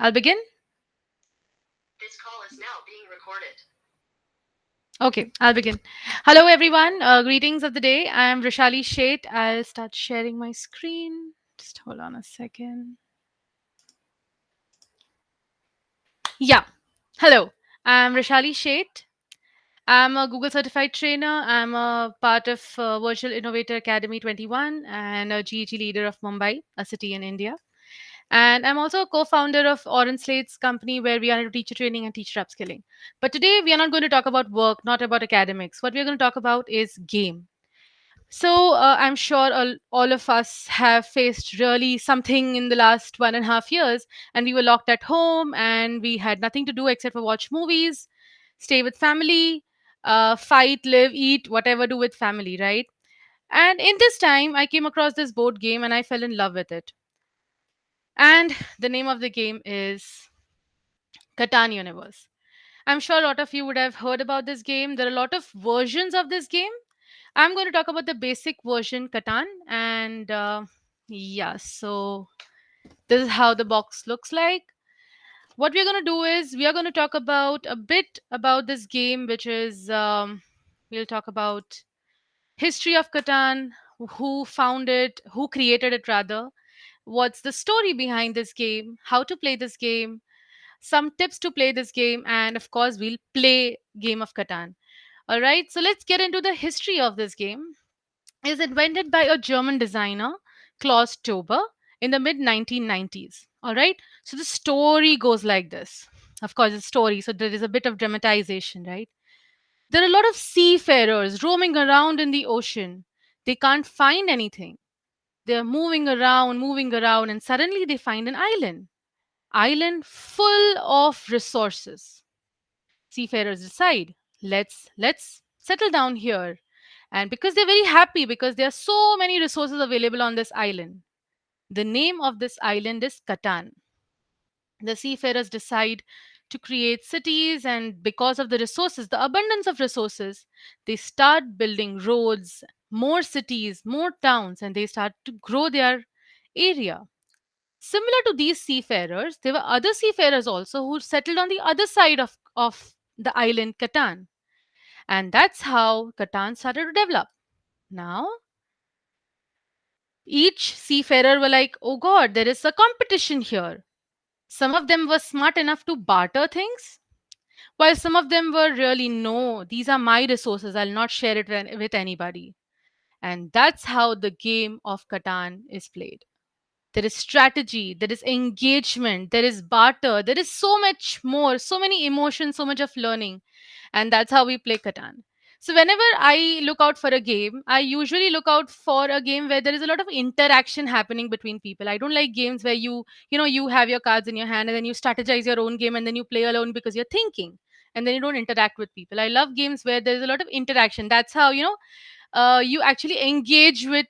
I'll begin. This call is now being recorded. Okay, I'll begin. Hello, everyone. Greetings of the day. I'm Rishali Sheth. I'll start sharing my screen. Just hold on a second. Yeah. Hello. I'm Rishali Sheth. I'm a Google certified trainer. I'm a part of Virtual Innovator Academy 21 and a GEG leader of Mumbai, a city in India. And I'm also a co-founder of Orange Slate's company where we are into teacher training and teacher upskilling. But today we are not going to talk about work, not about academics. What we're going to talk about is game. So I'm sure all of us have faced really something in the last 1.5 years, and we were locked at home and we had nothing to do except for watch movies, stay with family, fight, live, eat, whatever do with family, right? And in this time, I came across this board game and I fell in love with it. And the name of the game is Catan Universe. I'm sure a lot of you would have heard about this game. There are a lot of versions of this game. I'm going to talk about the basic version, Catan. And yeah, so this is how the box looks like. What we're going to do is we are going to talk about a bit about this game, which is we'll talk about history of Catan, who found it, who created it rather, what's the story behind this game, how to play this game, some tips to play this game, and of course, we'll play Game of Catan. All right, so let's get into the history of this game. It was invented by a German designer, Klaus Tauber, in the mid 1990s. All right, so the story goes like this. Of course, it's story, so there is a bit of dramatization, right? There are a lot of seafarers roaming around in the ocean. They can't find anything. They're moving around, and suddenly they find an island full of resources. Seafarers decide, let's settle down here. And because they're very happy because there are so many resources available on this island. The name of this island is Catan. The seafarers decide to create cities, and because of the resources, the abundance of resources, they start building roads, more cities, more towns, and they start to grow their area. Similar to these seafarers, there were other seafarers also who settled on the other side of the island Catan. And that's how Catan started to develop. Now, each seafarer were like, oh God, there is a competition here. Some of them were smart enough to barter things, while some of them were really, no, these are my resources. I'll not share it with anybody. And that's how the game of Catan is played. There is strategy, there is engagement, there is barter, there is so much more, so many emotions, so much of learning. And that's how we play Catan. So whenever I look out for a game, I usually look out for a game where there is a lot of interaction happening between people. I don't like games where you have your cards in your hand and then you strategize your own game and then you play alone because you're thinking and then you don't interact with people. I love games where there's a lot of interaction. That's how you actually engage with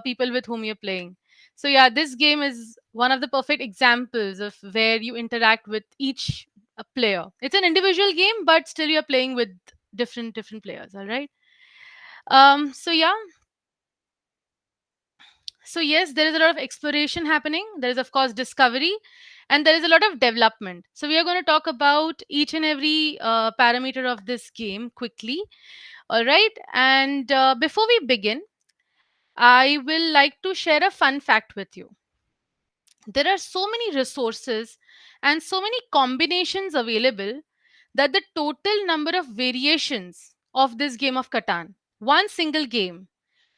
people with whom you're playing. So yeah, this game is one of the perfect examples of where you interact with each player. It's an individual game, but still you're playing with different players. All right. So yeah, so yes, there is a lot of exploration happening. There is of course discovery, and there is a lot of development. So we are going to talk about each and every parameter of this game quickly. All right, and before we begin, I will like to share a fun fact with you. There are so many resources and so many combinations available that the total number of variations of this game of Catan, one single game,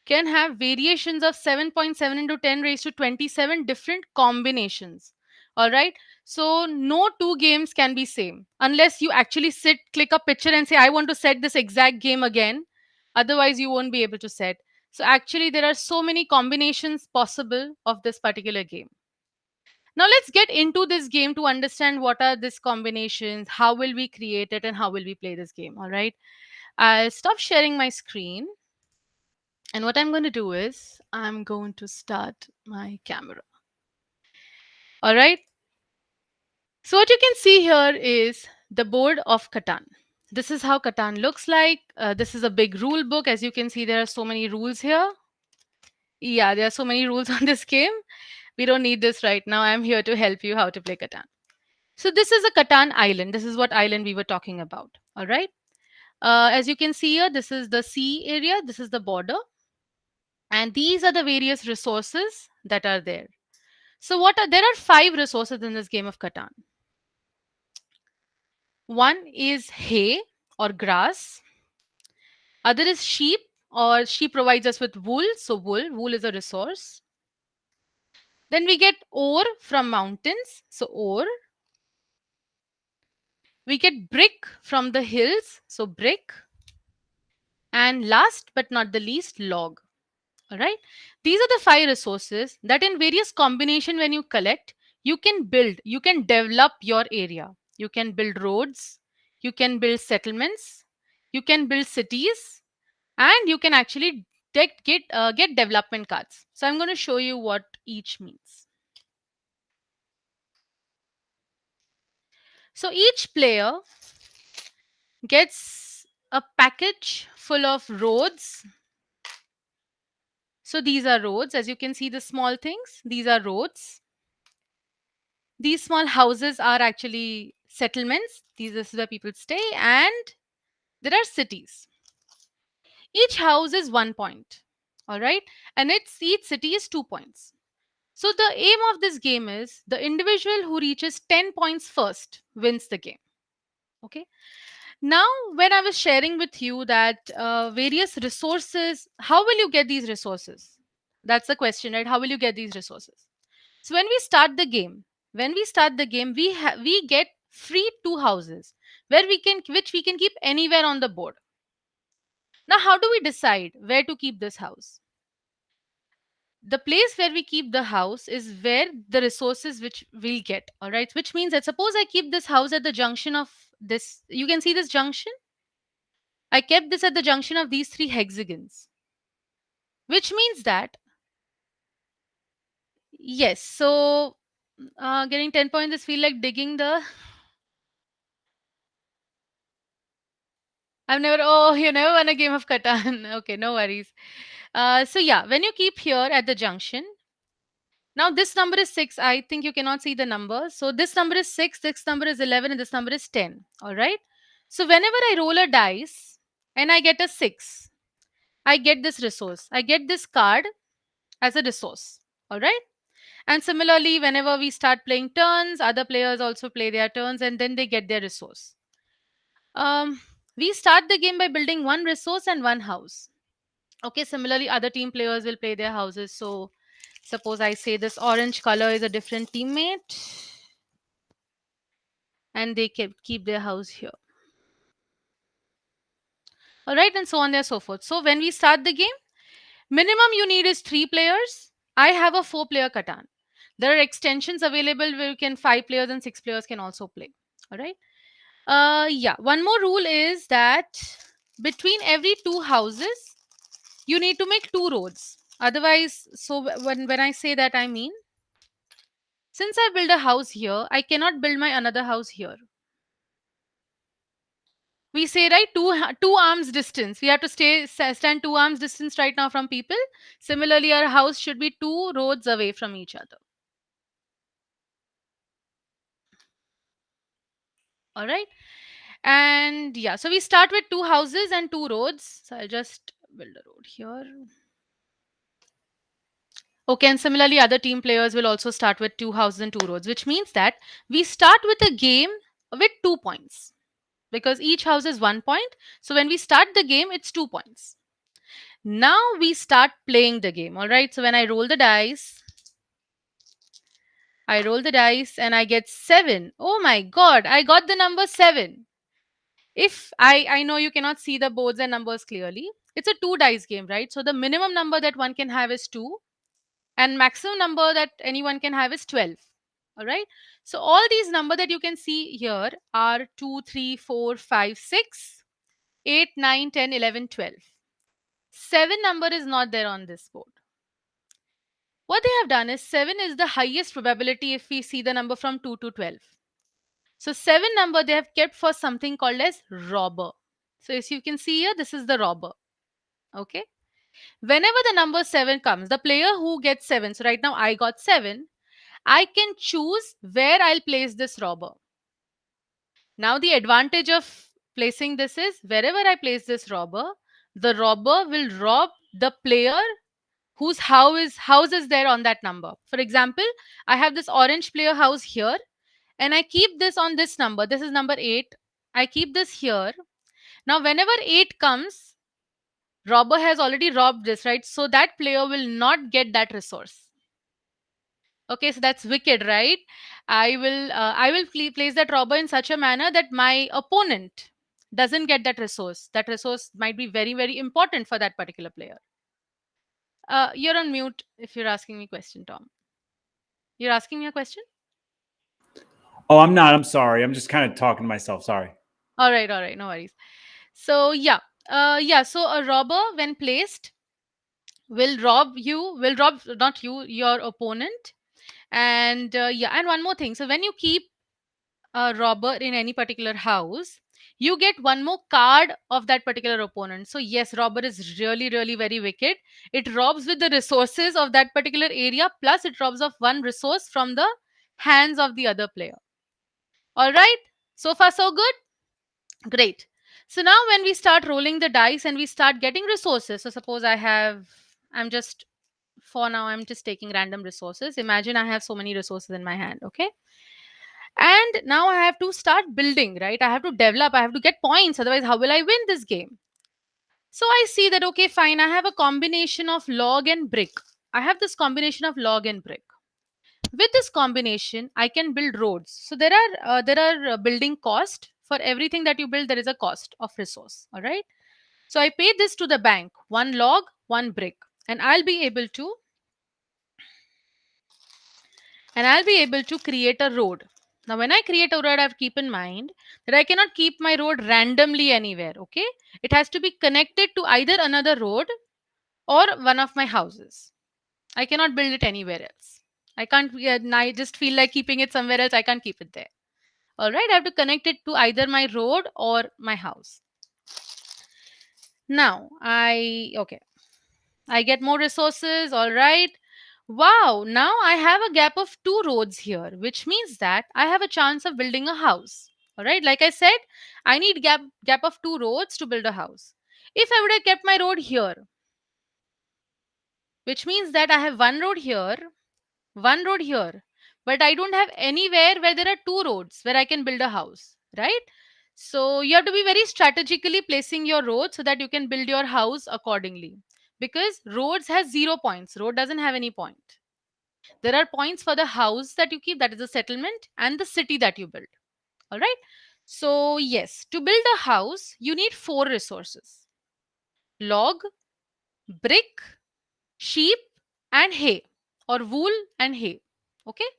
can have variations of 7.7 into 10 raised to 27 different combinations. All right. So no two games can be same unless you actually sit, click a picture and say, I want to set this exact game again. Otherwise, you won't be able to set. So actually, there are so many combinations possible of this particular game. Now let's get into this game to understand what are these combinations, how will we create it, and how will we play this game. All right. I'll stop sharing my screen. And what I'm going to do is I'm going to start my camera. All right. So what you can see here is the board of Catan. This is how Catan looks like. This is a big rule book. As you can see, there are so many rules here. Yeah, there are so many rules on this game. We don't need this right now. I'm here to help you how to play Catan. So this is a Catan island. This is what island we were talking about. All right. As you can see here, this is the sea area. This is the border. And these are the various resources that are there. So there are 5 resources in this game of Catan. One is hay or grass. Other is sheep, or sheep provides us with wool. So wool is a resource. Then we get ore from mountains. So ore. We get brick from the hills. So brick. And last but not the least, log. All right. These are the 5 resources that in various combination when you collect, you can build, you can develop your area. You can build roads, you can build settlements, you can build cities, and you can actually get development cards. So I'm going to show you what each means. So each player gets a package full of roads. So these are roads. As you can see, the small things, these are roads. These small houses are actually settlements. This is where people stay, and there are cities. Each house is 1 point. All right. And each city is 2 points. So the aim of this game is the individual who reaches 10 points first wins the game. Okay. Now, when I was sharing with you that various resources, how will you get these resources? That's the question, right? How will you get these resources? So when we start the game, we get free 2 houses which we can keep anywhere on the board. Now, how do we decide where to keep this house? The place where we keep the house is where the resources which we'll get. All right, which means that suppose I keep this house at the junction of this. You can see this junction. I kept this at the junction of these 3 hexagons, which means that yes. So getting 10 points is feel like digging the. I've never. Oh, you never won a game of Catan. Okay, no worries. So yeah, when you keep here at the junction, now this number is 6. I think you cannot see the number. So this number is 6, this number is 11, and this number is 10. All right. So whenever I roll a dice and I get a 6, I get this resource. I get this card as a resource. All right. And similarly, whenever we start playing turns, other players also play their turns and then they get their resource. We start the game by building 1 resource and 1 house. Okay, similarly, other team players will play their houses. So suppose I say this orange color is a different teammate and they keep their house here. All right, and so on and so forth. So when we start the game, minimum you need is 3 players. I have a 4-player Catan. There are extensions available where you can 5 players and 6 players can also play. All right. Yeah, one more rule is that between every 2 houses, you need to make 2 roads. Otherwise, so when I say that, I mean, since I build a house here, I cannot build my another house here. We say, right, two arms distance. We have to stand 2 arms distance right now from people. Similarly, our house should be 2 roads away from each other. All right. And yeah, so we start with 2 houses and 2 roads. So I'll just build a road here. Okay, and similarly, other team players will also start with 2 houses and 2 roads, which means that we start with a game with 2 points because each house is 1 point. So when we start the game, it's 2 points. Now we start playing the game. All right. So when I roll the dice, and I get 7. Oh my God, I got the number 7. If I know you cannot see the boards and numbers clearly, it's a 2 dice game, right? So the minimum number that one can have is 2 and maximum number that anyone can have is 12. All right. So all these number that you can see here are 2, 3, 4, 5, 6, 8, 9, 10, 11, 12. 7 number is not there on this board. What they have done is 7 is the highest probability if we see the number from 2 to 12. So 7 number they have kept for something called as robber. So as you can see here, this is the robber. Okay. Whenever the number 7 comes, the player who gets 7, so right now I got 7, I can choose where I'll place this robber. Now the advantage of placing this is wherever I place this robber, the robber will rob the player whose house is there on that number. For example, I have this orange player house here and I keep this on this number. This is number 8. I keep this here. Now whenever 8 comes, robber has already robbed this, right? So that player will not get that resource. Okay, so that's wicked, right? I will place that robber in such a manner that my opponent doesn't get that resource. That resource might be very, very important for that particular player. You're on mute if you're asking me a question, Tom. You're asking me a question? Oh, I'm not. I'm sorry. I'm just kind of talking to myself. Sorry. All right, no worries. So so a robber when placed will rob not you, your opponent. And and one more thing. So when you keep a robber in any particular house, you get one more card of that particular opponent. So yes, robber is really, really very wicked. It robs with the resources of that particular area, plus it robs of one resource from the hands of the other player. All right, so far so good. Great. So now when we start rolling the dice and we start getting resources, so suppose I'm just for now I'm just taking random resources. Imagine I have so many resources in my hand. Okay, and now I have to start building, right? I have to develop, I have to get points, otherwise how will I win this game? So I see that, okay, fine, I have a combination of log and brick. I have this combination of log and brick. With this combination I can build roads. So there are building cost. For everything that you build there is a cost of resource. All right, so I pay this to the bank, one log, one brick, and I'll be able to create a road. Now, when I create a road, I have to keep in mind that I cannot keep my road randomly anywhere. Okay, it has to be connected to either another road or one of my houses. I cannot build it anywhere else. I can't. I just feel like keeping it somewhere else. I can't keep it there. All right, I have to connect it to either my road or my house. Now, I get more resources. All right. Wow, now I have a gap of two roads here, which means that I have a chance of building a house. All right, like I said, I need gap of two roads to build a house. If I would have kept my road here, which means that I have one road here, but I don't have anywhere where there are two roads where I can build a house, right? So you have to be very strategically placing your roads so that you can build your house accordingly. Because roads has 0 points. Road doesn't have any point. There are points for the house that you keep, that is the settlement, and the city that you build. All right. So yes, to build a house, you need four resources: log, brick, sheep, and hay, or wool and hay. Okay.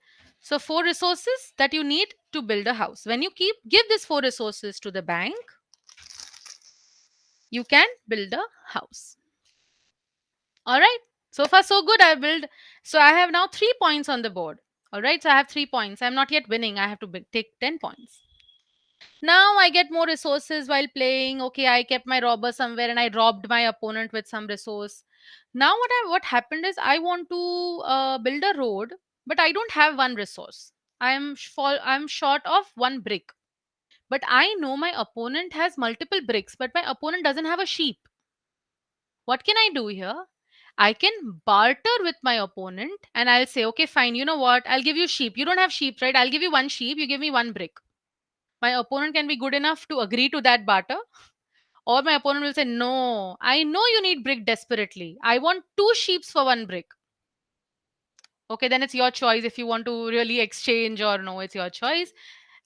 So four resources that you need to build a house. When you give these four resources to the bank, you can build a house. All right. So far so good. So I have now 3 points on the board. All right. So I have 3 points. I'm not yet winning. I have to take 10 points. Now I get more resources while playing. Okay, I kept my robber somewhere and I robbed my opponent with some resource. Now what happened is I want to build a road, but I don't have one resource. I'm short of one brick. But I know my opponent has multiple bricks, but my opponent doesn't have a sheep. What can I do here? I can barter with my opponent and I'll say, okay, fine, you know what? I'll give you sheep. You don't have sheep, right? I'll give you one sheep. You give me one brick. My opponent can be good enough to agree to that barter, or my opponent will say, no, I know you need brick desperately. I want two sheeps for one brick. Okay, then it's your choice if you want to really exchange or no, it's your choice.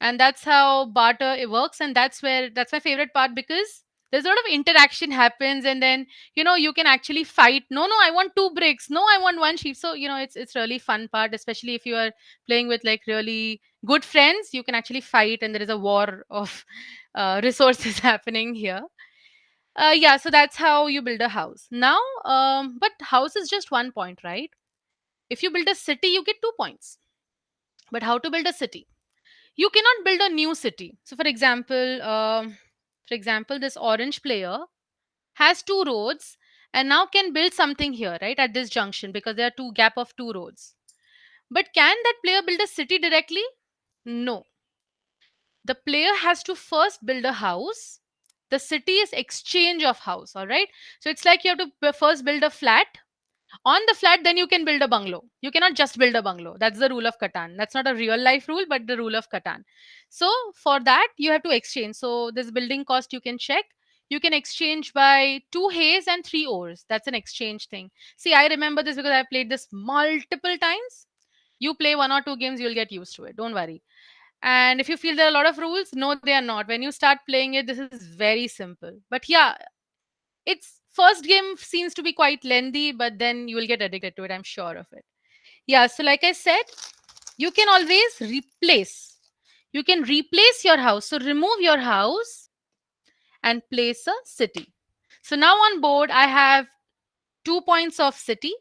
And that's how barter it works. And that's my favorite part, because there's a lot of interaction happens, and then you can actually fight. No, no, I want two bricks. No, I want one sheep. So it's really fun part, especially if you are playing with like really good friends. You can actually fight, and there is a war of resources happening here. Yeah, so that's how you build a house. Now, but house is just 1 point, right? If you build a city, you get 2 points. But how to build a city? You cannot build a new city. So, for example, this orange player has two roads and now can build something here, right, at this junction, because there are two gap of two roads. But can that player build a city directly? No. the player has to first build a house. The city is exchange of house. All right. So it's like you have to first build a flat. On the flat, then you can build a bungalow. You cannot just build a bungalow. That's the rule of Catan. That's not a real life rule, but the rule of Catan. So for that, you have to exchange. So this building cost you can check. You can exchange by 2 hays and 3 ores. That's an exchange thing. See, I remember this because I played this multiple times. You play 1 or 2 games, you'll get used to it. Don't worry. And if you feel there are a lot of rules, no, they are not. When you start playing it, this is very simple. But yeah, its first game seems to be quite lengthy, but then you will get addicted to it. I'm sure of it. Yeah. So, like I said, you can always replace. You can replace your house. So, remove your house and place a city. So, now on board, I have 2 points of city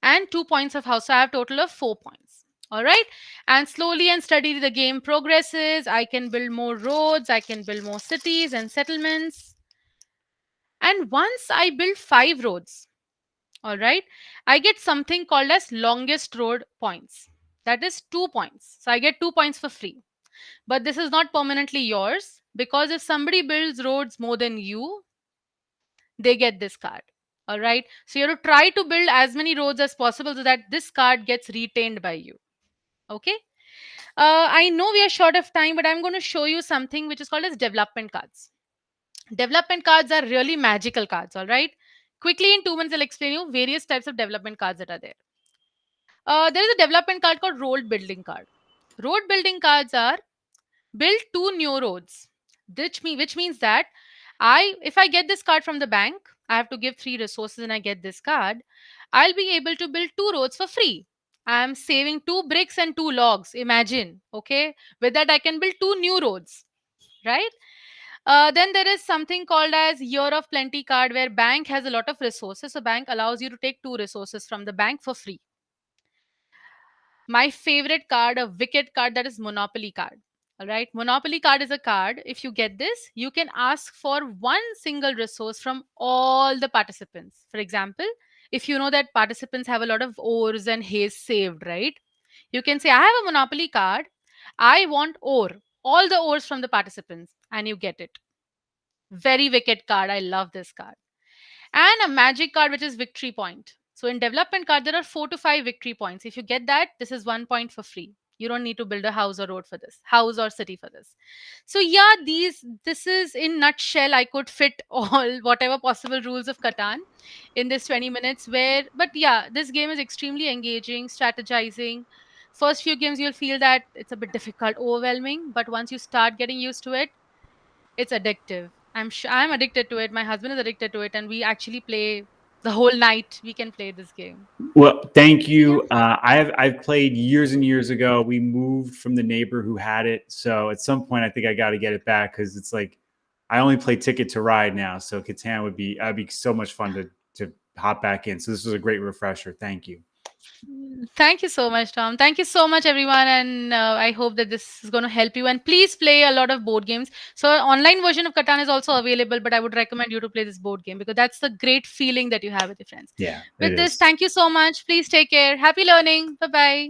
and 2 points of house. So, I have total of 4 points. All right. And slowly and steadily, the game progresses. I can build more roads, I can build more cities and settlements. And once I build 5 roads, all right, I get something called as longest road points. That is 2 points. So I get 2 points for free. But this is not permanently yours, because if somebody builds roads more than you, they get this card. All right. So you have to try to build as many roads as possible so that this card gets retained by you. Okay. I know we are short of time, but I'm going to show you something which is called as development cards. Development cards are really magical cards. All right. Quickly, in 2 minutes, I'll explain you various types of development cards that are there. There is a development card called road building card. Road building cards are build 2 new roads, which means that if I get this card from the bank, I have to give 3 resources and I get this card, I'll be able to build 2 roads for free. I'm saving 2 bricks and 2 logs. Imagine, okay? With that, I can build 2 new roads, right? Then there is something called as Year of Plenty card, where bank has a lot of resources. So bank allows you to take 2 resources from the bank for free. My favorite card, a wicked card, that is Monopoly card. All right. Monopoly card is a card. If you get this, you can ask for one single resource from all the participants. For example, if you know that participants have a lot of ores and haze saved, right? You can say, I have a Monopoly card. I want ore, all the ores from the participants, and you get it. Very wicked card. I love this card. And a magic card, which is victory point. So in development card, there are 4 to 5 victory points. If you get that, this is 1 point for free. You don't need to build a house or road for this, house or city for this. So yeah, this is in nutshell. I could fit all whatever possible rules of Catan in this 20 minutes. But yeah, this game is extremely engaging, strategizing. First few games you'll feel that it's a bit difficult, overwhelming, but once you start getting used to it, it's addictive. I'm addicted to it. My husband is addicted to it, and we actually play the whole night. We can play this game. Well, thank you. I've played years and years ago. We moved from the neighbor who had it, so at some point I think I got to get it back, because it's like I only play Ticket to Ride now. So Catan would be so much fun to hop back in. So this was a great refresher. Thank you. Thank you so much, Tom. Thank you so much, everyone, and I hope that this is going to help you. And please play a lot of board games. So online version of Catan is also available, but I would recommend you to play this board game, because that's the great feeling that you have with your friends. Yeah. With this, thank you so much. Please take care. Happy learning. Bye bye.